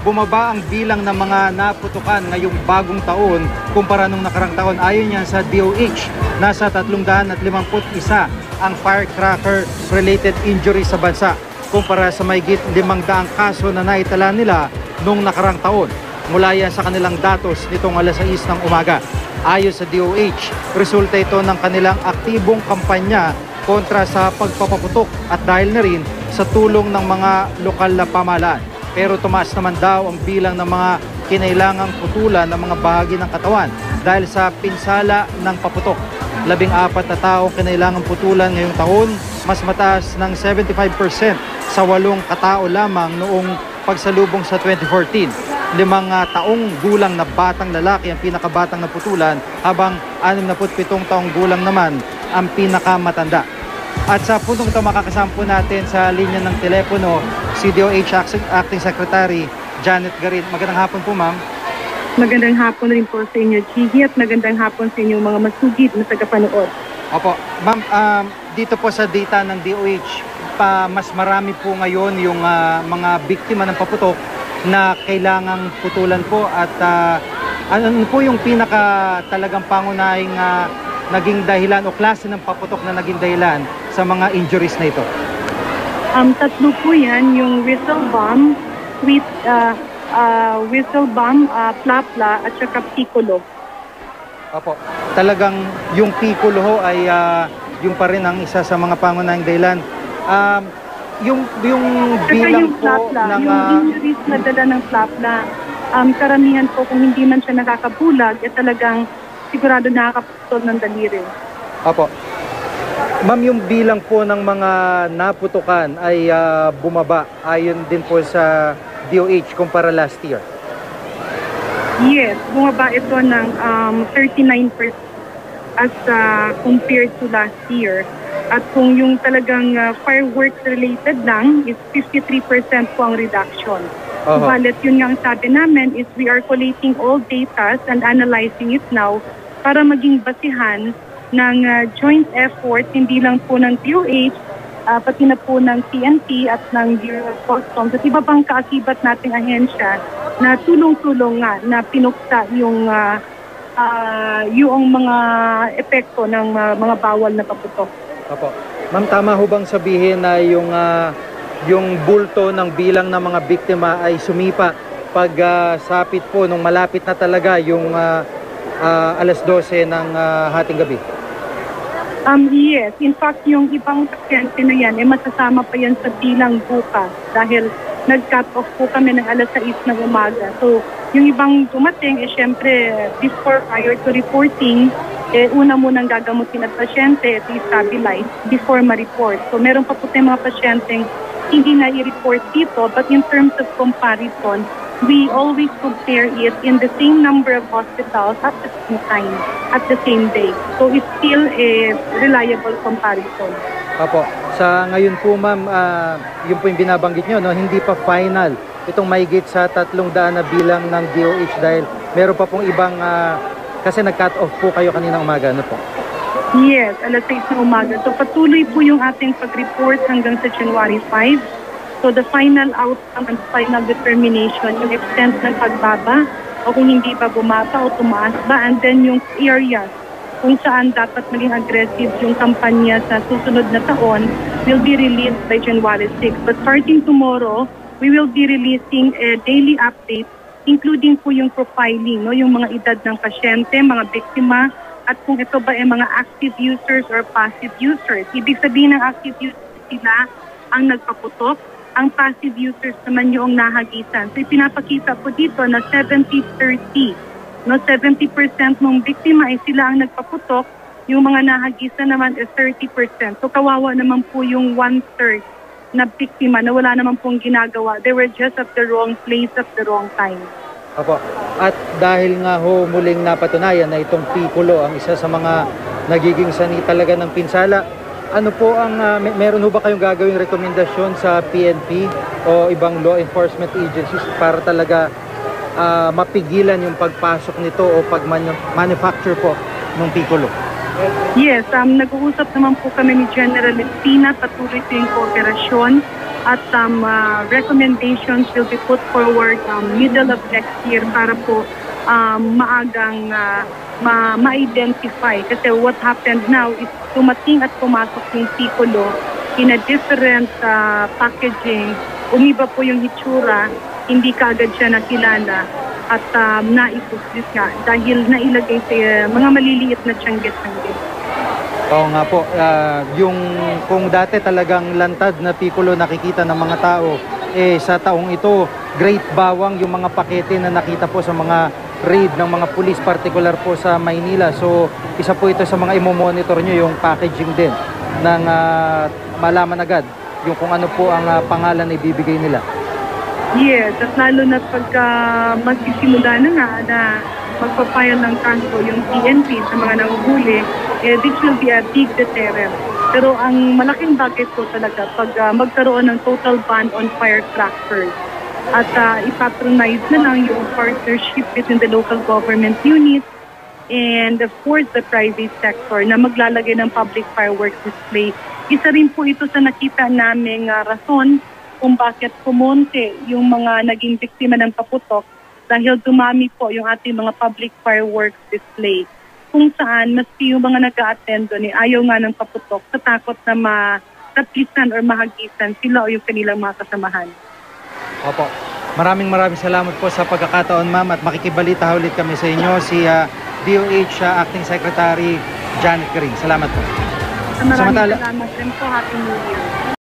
bumaba ang bilang ng mga naputukan ngayong bagong taon kumpara nung nakarang taon. Ayon yan sa DOH, nasa 351 ang firecracker-related injury sa bansa kumpara sa mahigit 500 kaso na naitala nila nung nakarang taon. Mula yan sa kanilang datos nitong alas 6 ng umaga. Ayon sa DOH, resulta ito ng kanilang aktibong kampanya kontra sa pagpapaputok at dahil na rin sa tulong ng mga lokal na pamahalaan. Pero tumaas naman daw ang bilang ng mga kinailangang putulan ng mga bahagi ng katawan dahil sa pinsala ng paputok. 14 na taong kinailangang putulan ngayong taon, mas mataas ng 75% sa 8 katao lamang noong pagsalubong sa 2014. 5 taong gulang na batang lalaki ang pinakabatang naputulan habang 67 taong gulang naman ang pinakamatanda. At sa puntong ito makakasama po natin sa linya ng telepono si DOH Acting Secretary Janet Garin. Magandang hapon po, ma'am. Magandang hapon rin po sa inyo, Gigi, at magandang hapon sa inyong mga masugid na tagapanood. Opo. Ma'am, dito po sa data ng DOH, mas marami po ngayon yung mga biktima ng paputok na kailangang putulan po at ano po yung pinaka talagang pangunahing naging dahilan o klase ng paputok na naging dahilan sa mga injuries na ito? Tatlo po yan, yung whistle bomb, plapla at saka piccolo. Opo. Talagang yung piccolo ho ay yung pa rin ang isa sa mga pangunahing dahilan. Yung bilang yung po plapla, ng yung injuries na dala ng plapla, karamihan po kung hindi man siya nakakabulag, talagang sigurado nakakaputol ng daliri. Opo. Ma'am, yung bilang po ng mga naputukan ay bumaba ayon din po sa DOH kumpara last year. Yes, bumaba ito ng 39% as compared to last year. At kung yung talagang fireworks related lang is 53% po ang reduction. Balit yun nga ang sabi namin is we are collating all data and analyzing it now para maging basihan ng joint effort hindi lang po ng DOH pati na po ng PNP at ng Bureau of Customs at iba pang kaakibat nating ahensya na tulong-tulong nga na pinuksa yung mga epekto ng mga bawal na paputok. Opo. Ma'am, tama ho bang sabihin na yung bulto ng bilang ng mga biktima ay sumipa pag sapit po nung malapit na talaga yung alas 12 ng hating gabi? Yes. In fact, yung ibang pasyente na yan, masasama pa yan sa bilang bukas dahil nag-cut off po kami ng alas 6 ng umaga. So, yung ibang dumating, syempre, prior to reporting, una munang gagamutin at pasyente, i-stabilize before ma-report. So, meron pa po tayong mga pasyenteng hindi na i-report dito, but in terms of comparison, we always compare it in the same number of hospitals at the same time, at the same day. So it's still a reliable comparison. Opo. Sa ngayon po, ma'am, yun po yung binabanggit nyo, no? Hindi pa final itong mahigit sa 300 na bilang ng DOH dahil meron pa pong ibang, kasi nag-cut off po kayo kanina umaga, ano po? Yes, alas 6 na umaga. So patuloy po yung ating pag-report hanggang sa January 5. So the final outcome and final determination, yung extent ng pagbaba o kung hindi ba bumaba o tumaas ba, and then yung areas kung saan dapat maging aggressive yung kampanya sa susunod na taon will be released by January 6. But starting tomorrow, we will be releasing a daily update including po yung profiling, no, yung mga edad ng pasyente, mga biktima, at kung ito ba ay mga active users or passive users. Ibig sabihin ng active users sila ang nagpaputok, ang passive users naman yung nahagisan. So ipinapakita po dito na 70-30. No, 70% ng biktima ay sila ang nagpaputok, yung mga nahagisan naman is 30%. So kawawa naman po yung 1/3 na biktima na wala naman pong ginagawa. They were just at the wrong place at the wrong time. Opo. At dahil nga ho muling napatunayan na itong piccolo ang isa sa mga nagiging sanhi talaga ng pinsala, ano po ang meron ho ba kayong gagawing rekomendasyon sa PNP o ibang law enforcement agencies para talaga mapigilan yung pagpasok nito o pag-manufacture po ng piccolo? Yes, nag-uusap naman po kami ni General Espina, patuloy po yung kooperasyon. at recommendations will be put forward middle of next year para po maagang ma-identify. Kasi what happened now is tumating at pumasok yung Piccolo in a different packaging. Umiba po yung hitsura, hindi kaagad siya nakilala at naipuslis nga dahil nailagay sa mga maliliit na tiyangge-tiyangge. Oo nga po, yung kung dati talagang lantad na Piccolo nakikita ng mga tao, sa taong ito, great bawang yung mga pakete na nakita po sa mga raid ng mga pulis, particular po sa Maynila. So, isa po ito sa mga imo-monitor nyo, yung packaging din ng malaman agad yung kung ano po ang pangalan na ibibigay nila. Yes, at lalo na pagka magsisimula na nga na magpapile ng kaso yung PNP sa mga nanguhuli, this will be a big deterrent. Pero ang malaking bagay po talaga pag magkaroon ng total ban on firecrackers at ipatronize na lang yung partnership between the local government units and of course the private sector na maglalagay ng public fireworks display. Isa rin po ito sa nakita naming rason kung bakit kumonte yung mga naging biktima ng kaputok dahil dumami po yung ating mga public fireworks display. Kung saan, maski yung mga nag-a-attend doon, ayaw nga ng kaputok sa takot na mataplisan or mahagisan sila o yung kanilang mga kasamahan. Opo. Maraming salamat po sa pagkakataon, ma'am, at makikibalita ulit kami sa inyo, si DOH Acting Secretary Janet Garing. Salamat po. Maraming salamat din po. Happy New Year.